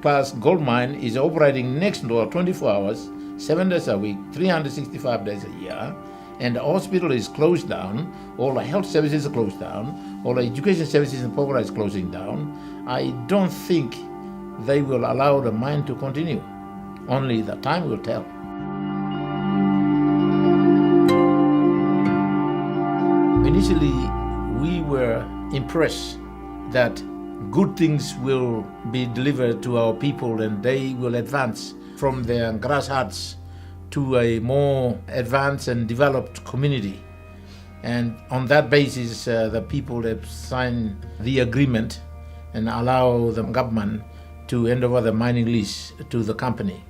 class gold mine is operating next door 24 hours, 7 days a week, 365 days a year, and the hospital is closed down, all the health services are closed down, all the education services in Porgera is closing down, I don't think they will allow the mine to continue. Only the time will tell. Initially, we were impressed that good things will be delivered to our people and they will advance from their grass huts to a more advanced and developed community. And on that basis, the people have signed the agreement and allow the government to hand over the mining lease to the company.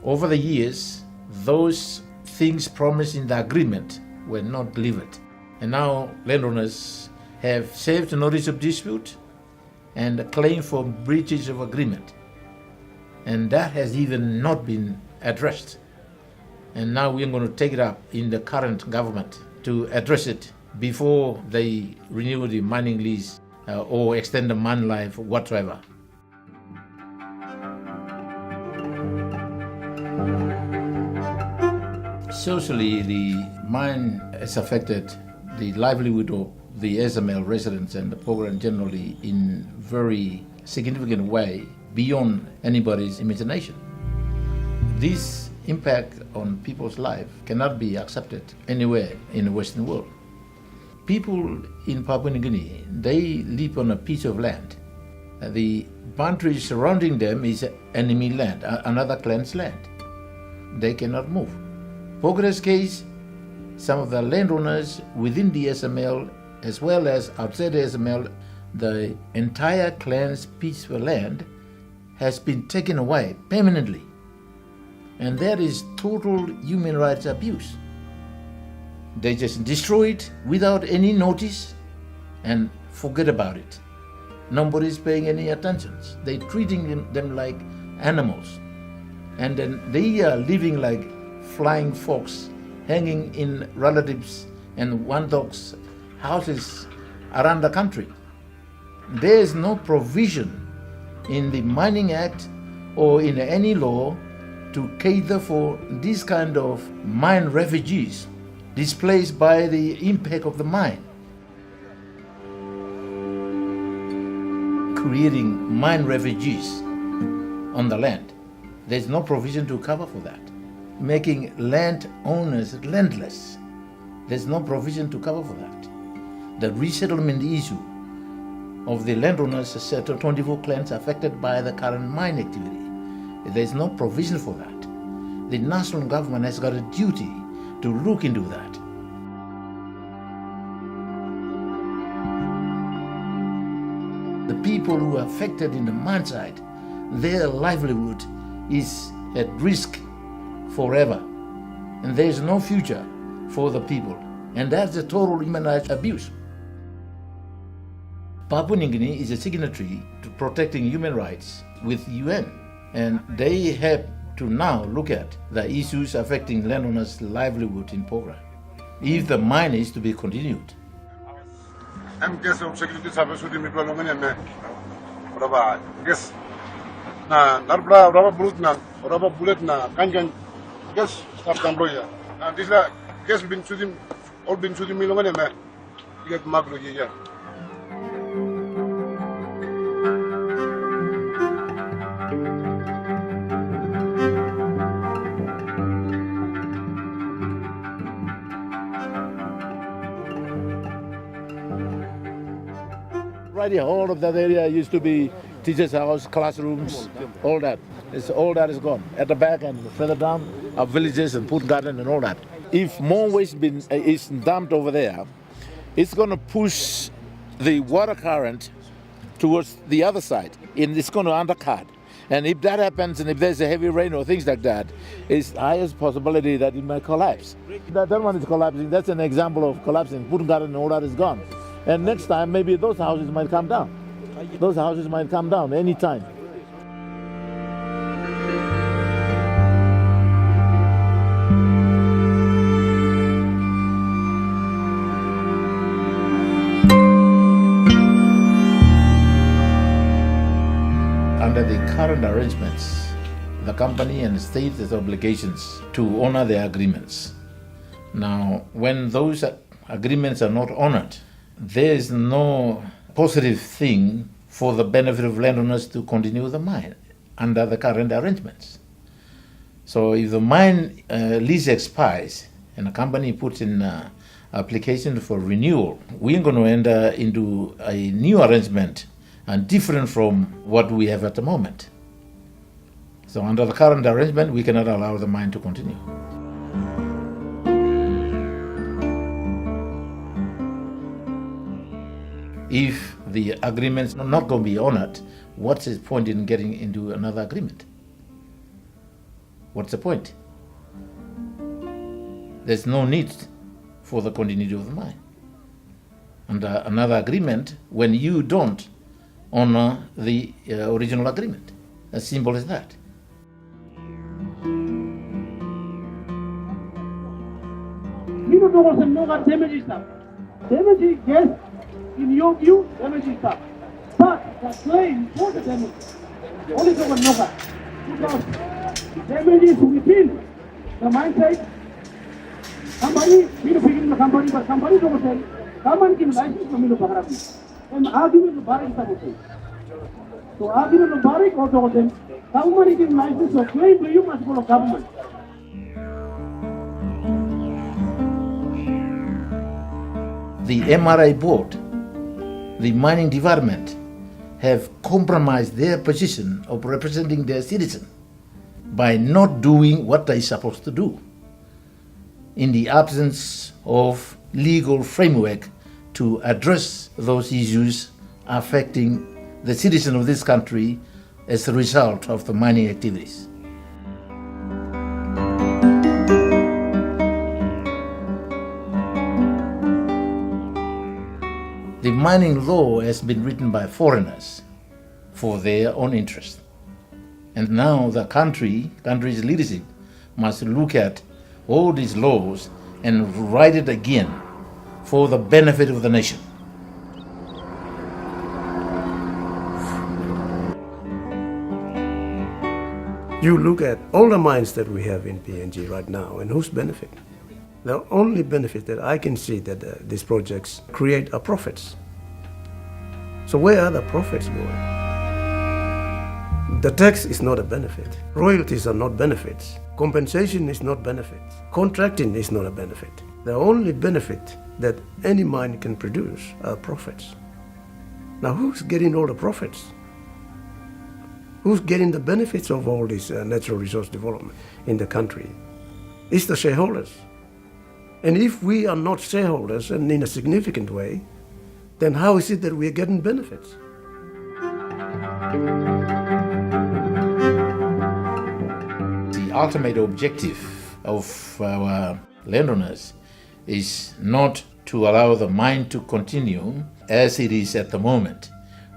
Over the years, those things promised in the agreement were not delivered. And now landowners have served a notice of dispute and a claim for breaches of agreement. And that has even not been addressed. And now we're going to take it up in the current government to address it before they renew the mining lease or extend the mine life whatsoever. Socially, the mine has affected the livelihood of the SML residents and the Porgera generally in very significant way beyond anybody's imagination. This impact on people's life cannot be accepted anywhere in the Western world. People in Papua New Guinea, they live on a piece of land. The boundary surrounding them is enemy land, another clan's land. They cannot move. Porgera's case, some of the landowners within the SML as well as outside the SML, the entire clan's piece of land has been taken away permanently. And that is total human rights abuse. They just destroy it without any notice and forget about it. Nobody's paying any attention. They're treating them like animals. And then they are living like flying fox, hanging in relatives and one dog's houses around the country. There is no provision in the Mining Act or in any law to cater for this kind of mine refugees displaced by the impact of the mine. Creating mine refugees on the land. There's no provision to cover for that. Making landowners landless. There's no provision to cover for that. The resettlement issue of the landowners, set 24 clans affected by the current mine activity. There's no provision for that. The national government has got a duty to look into that. The people who are affected in the mine site, their livelihood is at risk forever. And there is no future for the people. And that's a total human rights abuse. Papua New Guinea is a signatory to protecting human rights with UN. And they have to now look at the issues affecting landowners' livelihood in Porgera, if the mine is to be continued. I'm guess of security service with the Miplongan and Raba, guess. Narbra, rubber bullet, Kangan, guess, stop Cambodia. And this guess been shooting, all been shooting Milogan and man. You get Magro here. Right here, all of that area used to be teachers' house, classrooms, all that. All that is gone. At the back and further down, our villages and food garden and all that. If more waste is dumped over there, it's going to push the water current towards the other side, and it's going to undercut. And if that happens, and if there's a heavy rain or things like that, it's the highest possibility that it might collapse. That one is collapsing. That's an example of collapsing. Food garden and all that is gone. And next time, maybe those houses might come down. Those houses might come down any time. Under the current current arrangements, the company and the state has obligations to honor their agreements. Now, when those agreements are not honored, there is no positive thing for the benefit of landowners to continue the mine under the current arrangements. So if the mine lease expires and a company puts in application for renewal, we're going to enter into a new arrangement and different from what we have at the moment. So under the current arrangement, we cannot allow the mine to continue. If the agreement's not going to be honored, what's the point in getting into another agreement? What's the point? There's no need for the continuity of the mine. Under another agreement, when you don't honor the original agreement, as simple as that. Damage, yes, in your view, damage is tough. But the claim for the damage, only the one because damage is within the mine site. Company, we don't begin the company, but company don't say, come and give license to me to Bahrabi. And argument to Barak is so argument to Barak or to them, government give license or claim to you must follow government. The MRI board, the mining department, have compromised their position of representing their citizen by not doing what they're supposed to do in the absence of legal framework to address those issues affecting the citizen of this country as a result of the mining activities. The mining law has been written by foreigners for their own interest. And now the country's leadership must look at all these laws and write it again for the benefit of the nation. You look at all the mines that we have in PNG right now, and whose benefit? The only benefit that I can see that these projects create are profits. So where are the profits going? The tax is not a benefit. Royalties are not benefits. Compensation is not benefits. Contracting is not a benefit. The only benefit that any mine can produce are profits. Now who's getting all the profits? Who's getting the benefits of all this natural resource development in the country? It's the shareholders. And if we are not shareholders and in a significant way, then how is it that we are getting benefits? The ultimate objective of our landowners is not to allow the mine to continue as it is at the moment.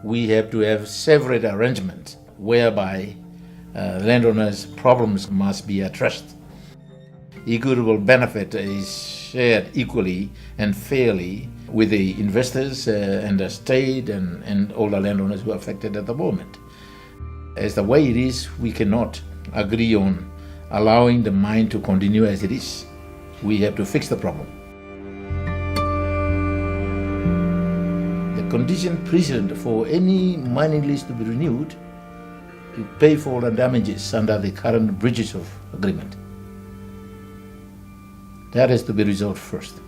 We have to have separate arrangements whereby landowners' problems must be addressed. Equitable benefit is shared equally and fairly with the investors and the state and all the landowners who are affected at the moment. As the way it is, we cannot agree on allowing the mine to continue as it is. We have to fix the problem. The condition precedent for any mining lease to be renewed, to pay for the damages under the current breaches of agreement. That has to be resolved first.